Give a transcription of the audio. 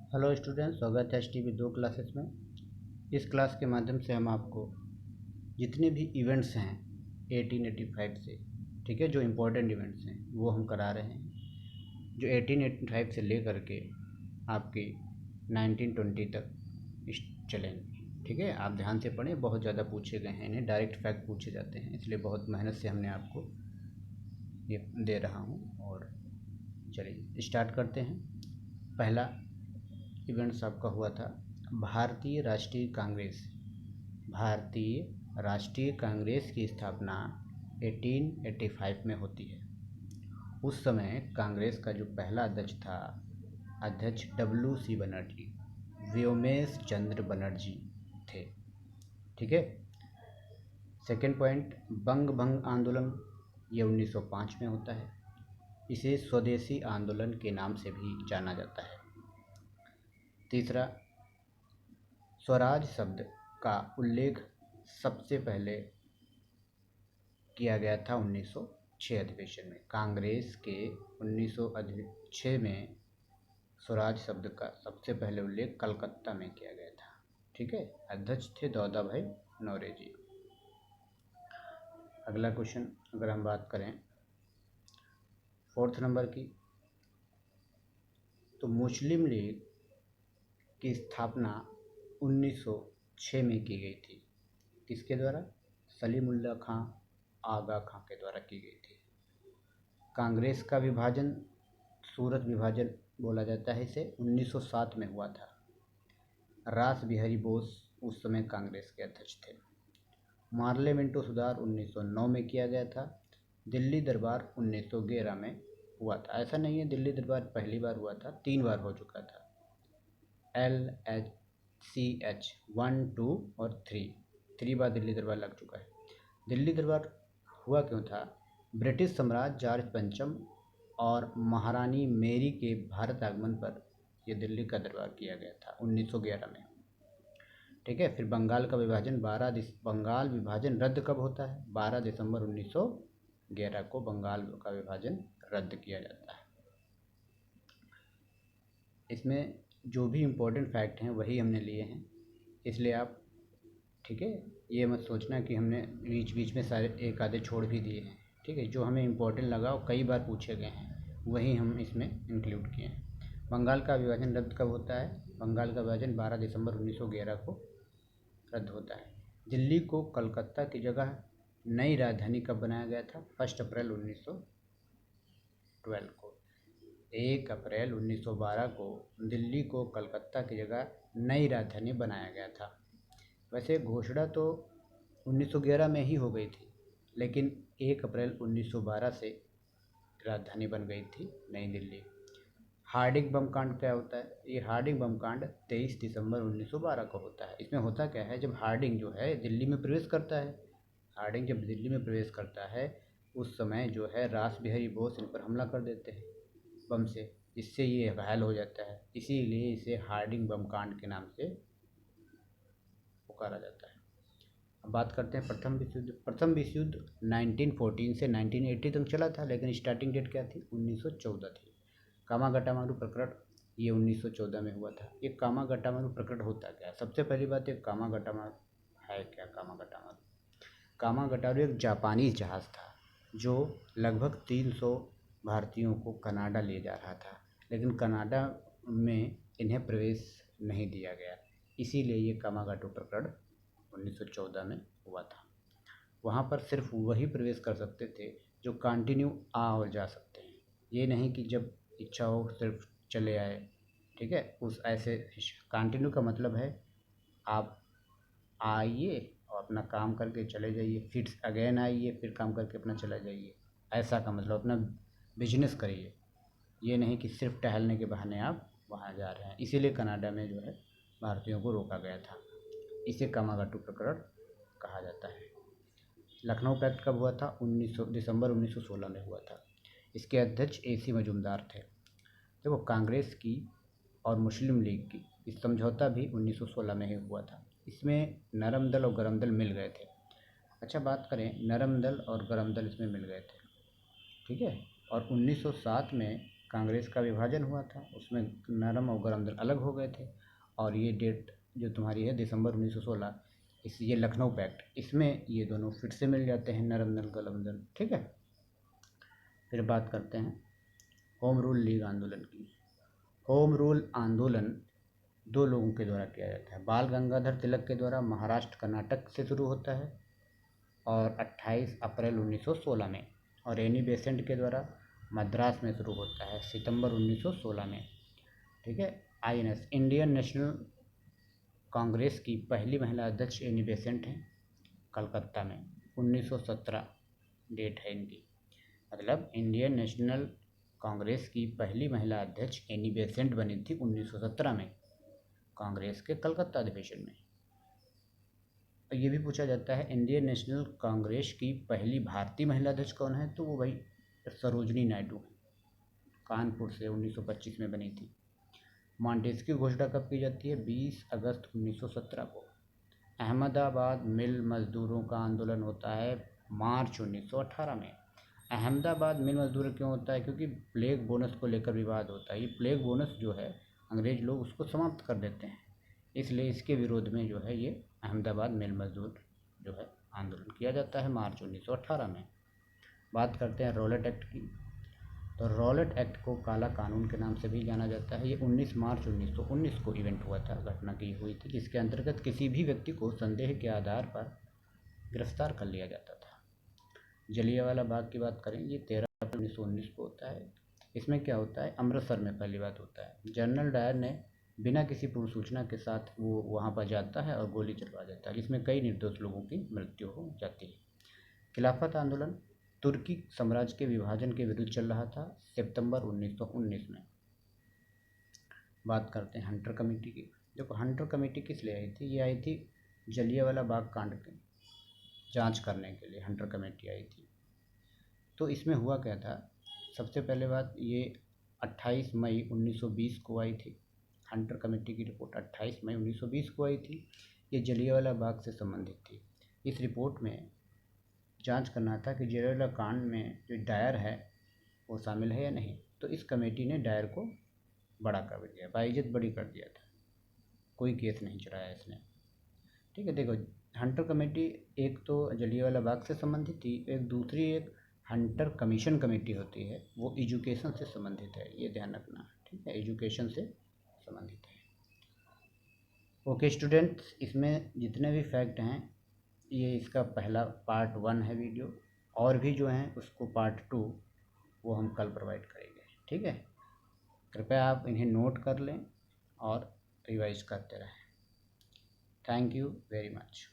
Hello students, स्वागत है HTV 2 classes में। इस क्लास के माध्यम से हम आपको जितने भी इवेंट्स हैं 1885 से, ठीक है, जो इम्पोर्टेंट इवेंट्स हैं वो हम करा रहे हैं, जो 1885 से लेकर के आपकी 1920 तक चलेंगे। ठीक है, आप ध्यान से पढ़ें, बहुत ज़्यादा पूछे गए हैं, इन्हें डायरेक्ट फैक्ट पूछे जाते हैं, इसलिए बहुत मेहनत से हमने आपको ये दे रहा हूँ। और चलिए स्टार्ट करते हैं। पहला इवेंट्स आपका हुआ था भारतीय राष्ट्रीय कांग्रेस। भारतीय राष्ट्रीय कांग्रेस की स्थापना 1885 में होती है। उस समय कांग्रेस का जो पहला अध्यक्ष था, अध्यक्ष WC बनर्जी, व्योमेश चंद्र बनर्जी थे। ठीक है। सेकेंड पॉइंट, बंग भंग आंदोलन, ये 1905 में होता है। इसे स्वदेशी आंदोलन के नाम से भी जाना जाता है। तीसरा, स्वराज शब्द का उल्लेख सबसे पहले किया गया था 1906 अधिवेशन में। कांग्रेस के 1906 में स्वराज शब्द का सबसे पहले उल्लेख कलकत्ता में किया गया था। ठीक है, अध्यक्ष थे दादा भाई नौरोजी। अगला क्वेश्चन अगर हम बात करें 4th नंबर की, तो मुस्लिम लीग की स्थापना 1906 में की गई थी। किसके द्वारा? सलीमुल्लाह खां आगा खां के द्वारा की गई थी। कांग्रेस का विभाजन, सूरत विभाजन बोला जाता है इसे, 1907 में हुआ था। रास बिहारी बोस उस समय कांग्रेस के अध्यक्ष थे। पार्लियामेंटो सुधार 1909 में किया गया था। दिल्ली दरबार 1911 में हुआ था। ऐसा नहीं है दिल्ली दरबार पहली बार हुआ था, 3 बार हो चुका था। LHCH 1, 2 और 3 बार दिल्ली दरबार लग चुका है। दिल्ली दरबार हुआ क्यों था? ब्रिटिश सम्राट जॉर्ज पंचम और महारानी मेरी के भारत आगमन पर यह दिल्ली का दरबार किया गया था 1911 में। ठीक है। फिर बंगाल का विभाजन बंगाल विभाजन रद्द कब होता है? 12 दिसंबर 1911 को बंगाल का विभाजन रद्द किया जाता है। इसमें जो भी इम्पोर्टेंट फैक्ट हैं वही हमने लिए हैं, इसलिए आप, ठीक है, ये मत सोचना कि हमने बीच बीच में सारे एक आधे छोड़ भी दिए हैं। ठीक है, जो हमें इम्पोर्टेंट लगा और कई बार पूछे गए हैं वही हम इसमें इंक्लूड किए हैं। बंगाल का विभाजन रद्द कब होता है? बंगाल का विभाजन 12 दिसंबर 1911 को रद्द होता है। दिल्ली को कलकत्ता की जगह नई राजधानी कब बनाया गया था? 1 अप्रैल 1912 को। 1 अप्रैल 1912 को दिल्ली को कलकत्ता की जगह नई राजधानी बनाया गया था। वैसे घोषणा तो 1911 में ही हो गई थी, लेकिन 1 अप्रैल 1912 से राजधानी बन गई थी नई दिल्ली। हार्डिंग बम कांड क्या होता है? ये हार्डिंग बम कांड 23 दिसंबर 1912 को होता है। इसमें होता क्या है, जब हार्डिंग जो है दिल्ली में प्रवेश करता है, हार्डिंग जब दिल्ली में प्रवेश करता है उस समय जो है रास बिहारी बोस इन पर हमला कर देते हैं बम से, जिससे ये घायल हो जाता है। इसीलिए इसे हार्डिंग बम कांड के नाम से पुकारा जाता है। अब बात करते हैं प्रथम विश्व युद्ध। प्रथम विश्व युद्ध 1914 से 1980 तक चला था, लेकिन स्टार्टिंग डेट क्या थी? 1914 थी। कामागटामारू प्रकरण ये 1914 में हुआ था। ये कामागटामारू प्रकरण होता क्या है? सबसे पहली बात, ये कामागटामारू है क्या? कामागटामारू एक जापानी जहाज़ था जो लगभग 300 भारतीयों को कनाडा ले जा रहा था, लेकिन कनाडा में इन्हें प्रवेश नहीं दिया गया, इसीलिए ये कामागोटो प्रकरण 1914 में हुआ था। वहाँ पर सिर्फ वही प्रवेश कर सकते थे जो कंटिन्यू आ और जा सकते हैं, ये नहीं कि जब इच्छा हो सिर्फ चले आए। ठीक है, उस ऐसे कंटिन्यू का मतलब है आप आइए और अपना काम करके चले जाइए, फिर अगेन आइए, फिर काम करके अपना चला जाइए, ऐसा का मतलब अपना बिजनेस करिए। ये नहीं कि सिर्फ टहलने के बहाने आप वहाँ जा रहे हैं। इसीलिए कनाडा में जो है भारतीयों को रोका गया था। इसे कामागोटो प्रकरण कहा जाता है। लखनऊ पैक्ट कब हुआ था? 19 दिसंबर 1916 में हुआ था। इसके अध्यक्ष AC मजूमदार थे। देखो, कांग्रेस की और मुस्लिम लीग की इस समझौता भी 1916 में ही हुआ था। इसमें नरम दल और गरम दल मिल गए थे। अच्छा, बात करें, नरम दल और गरम दल इसमें मिल गए थे। ठीक है, और 1907 में कांग्रेस का विभाजन हुआ था, उसमें नरम और गरम दल अलग हो गए थे। और ये डेट जो तुम्हारी है दिसंबर 1916, ये लखनऊ पैक्ट, इसमें ये दोनों फिर से मिल जाते हैं, नरम दल गरम दल। ठीक है, फिर बात करते हैं होम रूल लीग आंदोलन की। होम रूल आंदोलन दो लोगों के द्वारा किया जाता है। बाल गंगाधर तिलक के द्वारा महाराष्ट्र कर्नाटक से शुरू होता है और 28 अप्रैल 1916 में, और एनी बेसेंट के द्वारा मद्रास में शुरू होता है सितंबर 1916 में। ठीक है, आईएनएस इंडियन नेशनल कांग्रेस की पहली महिला अध्यक्ष एनी बेसेंट हैं, कलकत्ता में 1917 डेट है इनकी। मतलब इंडियन नेशनल कांग्रेस की पहली महिला अध्यक्ष एनी बेसेंट बनी थी 1917 में कांग्रेस के कलकत्ता अधिवेशन में। तो ये भी पूछा जाता है इंडियन नेशनल कांग्रेस की पहली भारतीय महिला अध्यक्ष कौन है, तो वो भाई सरोजनी नायडू है, कानपुर से 1925 में बनी थी। मॉन्टेस्क्यू घोषणा कब की जाती है? 20 अगस्त 1917 को। अहमदाबाद मिल मजदूरों का आंदोलन होता है मार्च 1918 में। अहमदाबाद मिल मजदूर क्यों होता है? क्योंकि प्लेग बोनस को लेकर विवाद होता है। ये प्लेग बोनस जो है अंग्रेज लोग उसको समाप्त कर देते हैं, इसलिए इसके विरोध में जो है ये अहमदाबाद मिल मजदूर जो है आंदोलन किया जाता है मार्च 1918 में। बात करते हैं रॉलेट एक्ट की। तो रॉलेट एक्ट को काला कानून के नाम से भी जाना जाता है। ये 19 मार्च 1919 को इवेंट हुआ था, घटना की हुई थी, जिसके अंतर्गत किसी भी व्यक्ति को संदेह के आधार पर गिरफ्तार कर लिया जाता था। जलियांवाला बाग की बात करें, ये 13 अप्रैल 1919 को होता है। इसमें क्या होता है? अमृतसर में पहली बात होता है, जनरल डायर ने बिना किसी पूर्व सूचना के साथ वो वहाँ पर जाता है और गोली चलवा देता है, जिसमें कई निर्दोष लोगों की मृत्यु हो जाती है। खिलाफत आंदोलन तुर्की साम्राज्य के विभाजन के विरुद्ध चल रहा था सितंबर 1919 में। बात करते हैं हंटर कमेटी की। देखो हंटर कमेटी किस लिए आई थी? ये आई थी जलियांवाला बाग कांड की जांच करने के लिए हंटर कमेटी आई थी। तो इसमें हुआ क्या था? सबसे पहले बात, ये 28 मई 1920 को आई थी। हंटर कमेटी की रिपोर्ट 28 मई 1920 को आई थी। ये जलियांवाला बाग से संबंधित थी। इस रिपोर्ट में जांच करना था कि जलियांवाला कांड में जो डायर है वो शामिल है या नहीं। तो इस कमेटी ने डायर को बड़ा कर दिया, बाइज्जत बड़ी कर दिया था, कोई केस नहीं चलाया इसने। ठीक है, देखो हंटर कमेटी एक तो जलियांवाला बाग से संबंधित थी, एक दूसरी एक हंटर कमीशन कमेटी होती है, वो एजुकेशन से संबंधित है, ये ध्यान रखना। ठीक है, एजुकेशन से संबंधित है। ओके स्टूडेंट्स, इसमें जितने भी फैक्ट हैं ये इसका पहला पार्ट 1 है वीडियो, और भी जो हैं उसको पार्ट 2 वो हम कल प्रोवाइड करेंगे। ठीक है, कृपया आप इन्हें नोट कर लें और रिवाइज करते रहें। Thank you very much.